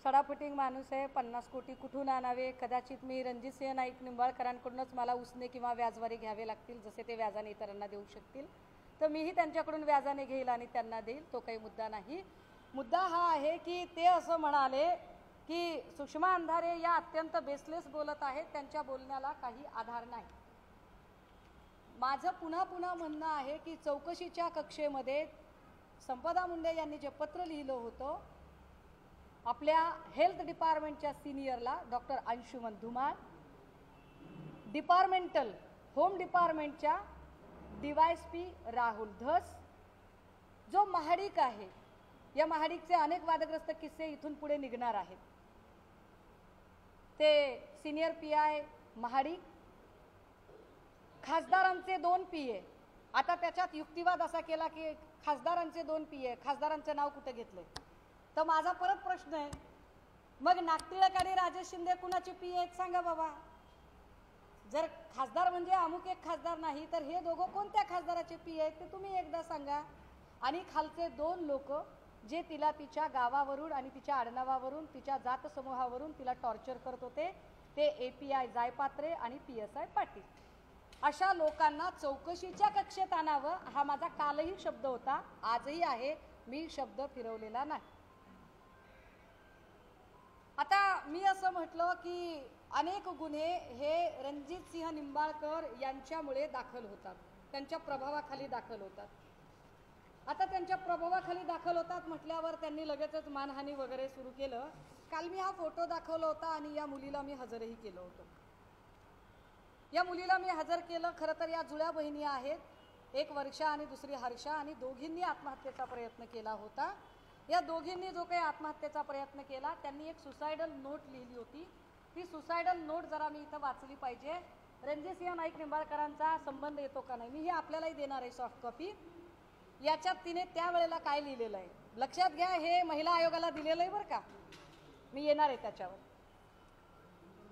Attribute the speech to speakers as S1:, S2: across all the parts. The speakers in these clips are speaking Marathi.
S1: सडाफुटिंग माणूस आहे, 50 कोटी कुठून आणावे, कदाचित मी रणजितसिंह नाईक निंबाळकरांकडूनच मला उसने किंवा व्याजवारी घ्यावे लागतील, जसे ते व्याजाने इतरांना देऊ शकतील, तर मीही त्यांच्याकडून व्याजाने घेईल आणि त्यांना देईल, तो काही मुद्दा नाही। मुद्दा हा आहे की ते असं म्हणाले की सुषमा अंधारे या अत्यंत बेसलेस बोलत आहेत, त्यांच्या बोलण्याला काही आधार नाही। माझं पुन्हा पुन्हा म्हणणं आहे की चौकशीच्या कक्षेमध्ये संपदा मुंडे यांनी जे पत्र लिहिलं होतं आपल्या हेल्थ डिपार्टमेंटच्या सिनियरला doctor Anshuman Dhumal, departmental home डिपार्टमेंटच्या DYSP राहुल धस, जो महाडिक आहे, या महाडिकचे अनेक वादग्रस्त किस्से इथून पुढे निघणार आहेत। ते सिनियर PI महाडिक, खासदारांचे 2 PA, आता त्याच्यात युक्तिवाद असा केला की खासदारांचे 2 PA, खासदारांचे नाव कुठे घेतले, तर माझा परत प्रश्न आहे, मग नागटिळक आणि राजेश शिंदे कुणाचे PA आहेत सांगा बाबा। जर खासदार म्हणजे अमुक एक खासदार नाही तर हे दोघं कोणत्या खासदाराचे PA आहेत ते तुम्ही एकदा सांगा। आणि खालचे 2 लोक जे तिला तिच्या गावावरून आणि तिच्या आडनावावरून तिच्या जात समूहावरून तिला टॉर्चर करत होते ते API जायपात्रे आणि PSI पाटील, अशा लोकांना चौकशीच्या कक्षेत आणावं हा माझा कालही शब्द होता, आजही आहे, मी शब्द फिरवलेला नाही। आता मी असं म्हटलं की अनेक गुन्हे हे रणजितसिंह निंबाळकर यांच्यामुळे दाखल होतात, त्यांच्या प्रभावाखाली दाखल होतात। आता त्यांच्या प्रभावाखाली दाखल होतात म्हटल्यावर त्यांनी लगेचच मानहानी वगैरे सुरू केलं। काल मी हा फोटो दाखवला होता आणि या मुलीला मी हजरही केलं होतं। या मुलीला मी हजर केलं, खरं तर या जुळ्या बहिणी आहेत, एक वर्षा आणि दुसरी हर्षा, आणि दोघींनी आत्महत्येचा प्रयत्न केला होता। या दोघींनी जो काही आत्महत्येचा प्रयत्न केला त्यांनी एक सुसाइडल नोट लिहिली होती, ती सुसाइडल नोट जरा मी इथं वाचली पाहिजे। रणजितसिंह नाईक निंबाळकरांचा संबंध येतो का नाही मी हे आपल्यालाही देणार आहे सॉफ्ट कॉपी। याच्यात तिने त्यावेळेला काय लिहिलेलं आहे लक्षात घ्या, हे महिला आयोगाला दिलेलं आहे बरं का, मी येणार आहे त्याच्यावर।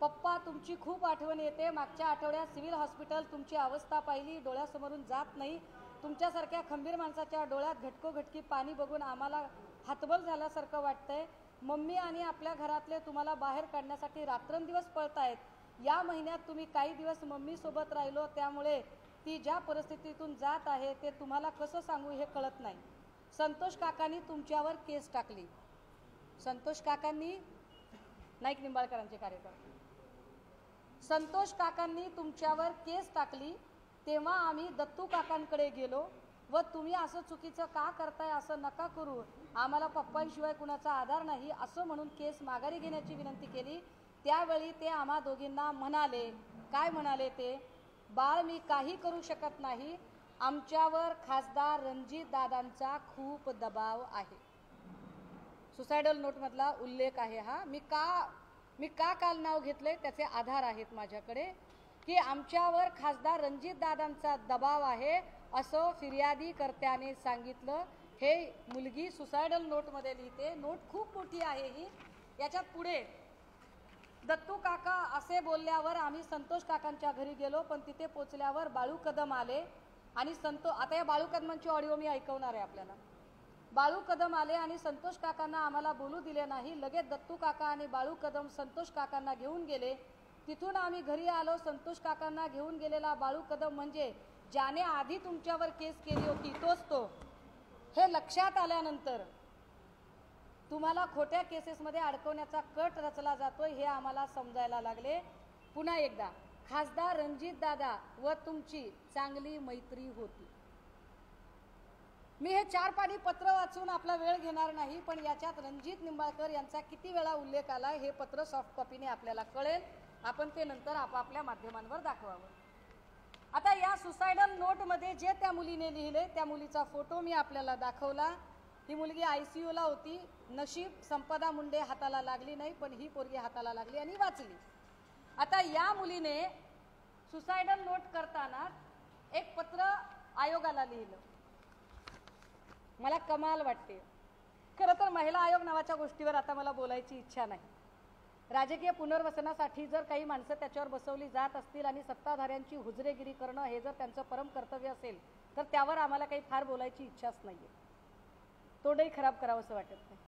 S1: पप्पा तुमची खूप आठवण येते, मागच्या आठवड्यात सिव्हिल हॉस्पिटल तुमची अवस्था पाहिली, डोळ्यासमोरून जात नाही, तुमच्यासारख्या खंबीर माणसाच्या डोळ्यात घटकोघटकी पाणी बघून आम्हाला हातबल झाल्यासारखं वाटतंय। मम्मी आणि आपल्या घरातले तुम्हाला बाहेर काढण्यासाठी रात्रंदिवस पळतायत। या महिन्यात तुम्ही काही दिवस मम्मी सोबत राहिलो, त्यामुळे ती ज्या परिस्थितीतून जात आहे ते तुम्हाला कसं सांगू हे कळत नाही। संतोष काकांनी तुमच्यावर केस टाकली, संतोष काकांनी नाईक निंबाळकरांचे कार्यकर्ते, संतोष काकांनी तुमच्यावर केस टाकली, तेव्हा आम्ही दत्तू काकांकडे गेलो व तुम्ही असं चुकीचं का करताय, असं नका करू, आम्हाला पप्पांशिवाय कुणाचा आधार नाही असं म्हणून केस माघारी घेण्याची विनंती केली। त्यावेळी ते आम्हा दोघींना म्हणाले, काय म्हणाले ते, बाळ मी काही करू शकत नाही, आमच्यावर खासदार रणजितदादांचा खूप दबाव आहे। सुसाइडल नोटमधला उल्लेख आहे हा। मी का काल नाव घेतले त्याचे आधार आहेत माझ्याकडे, की आमच्यावर खासदार रणजितदादांचा दबाव आहे असं फिर्यादीकर्त्याने सांगितलं। हे मुलगी सुसाइडल नोटमध्ये लिहिते, नोट खूप मोठी आहे ही। याच्यात पुढे दत्तू काका असे बोलल्यावर आम्ही संतोष काकांच्या घरी गेलो, पण तिथे पोचल्यावर बाळू कदम आले आणि आता या बाळू कदमांची ऑडिओ मी ऐकवणार आहे आपल्याला। बाळू कदम आले आणि संतोष काकांना आम्हाला बोलू दिले नाही, लगेच दत्तू काका आणि बाळू कदम संतोष काकांना घेऊन गेले। तिथून आम्ही घरी आलो, संतोष काकांना घेऊन गेलेला बाळू कदम म्हणजे ज्याने आधी तुमच्यावर केस केली होती तोच तो। हे लक्षात आल्यानंतर तुम्हाला खोट्या केसेसमध्ये अडकवण्याचा कट रचला जातोय हे आम्हाला समजायला लागले। पुन्हा एकदा खासदार रणजितदादा व तुमची चांगली मैत्री होती। मी हे 4 पानी पत्र वाचून आपला वेळ घेणार नाही, पण याच्यात रणजित निंबाळकर यांचा किती वेळा उल्लेख आला हे पत्र सॉफ्ट कॉपीने आपल्याला कळेल, आपण ते नंतर आपापल्या माध्यमांवर दाखवावं। आता या सुसाइडल नोटमध्ये जे त्या मुलीने लिहिले त्या मुलीचा फोटो मी आपल्याला दाखवला। ही मुलगी ICU ला होती, नशीब संपदा मुंडे हाताला लागली नाही, पण ही पोरगी हाताला लागली आणि वाचली। आता या मुलीने सुसाइडल नोट करताना एक पत्र आयोगाला लिहिलं, मला कमाल वाटते। खरं तर महिला आयोग नावाच्या गोष्टीवर आता मला बोलायची इच्छा नाही। राजकीय पुनर्वसनासाठी जर काही माणसं त्याच्यावर बसवली जात असतील आणि सत्ताधाऱ्यांची हुजरेगिरी करणं हे जर त्यांचं परम कर्तव्य असेल तर त्यावर आम्हाला काही फार बोलायची इच्छाच नाहीये, तोंडही खराब करावंसं वाटत नाही।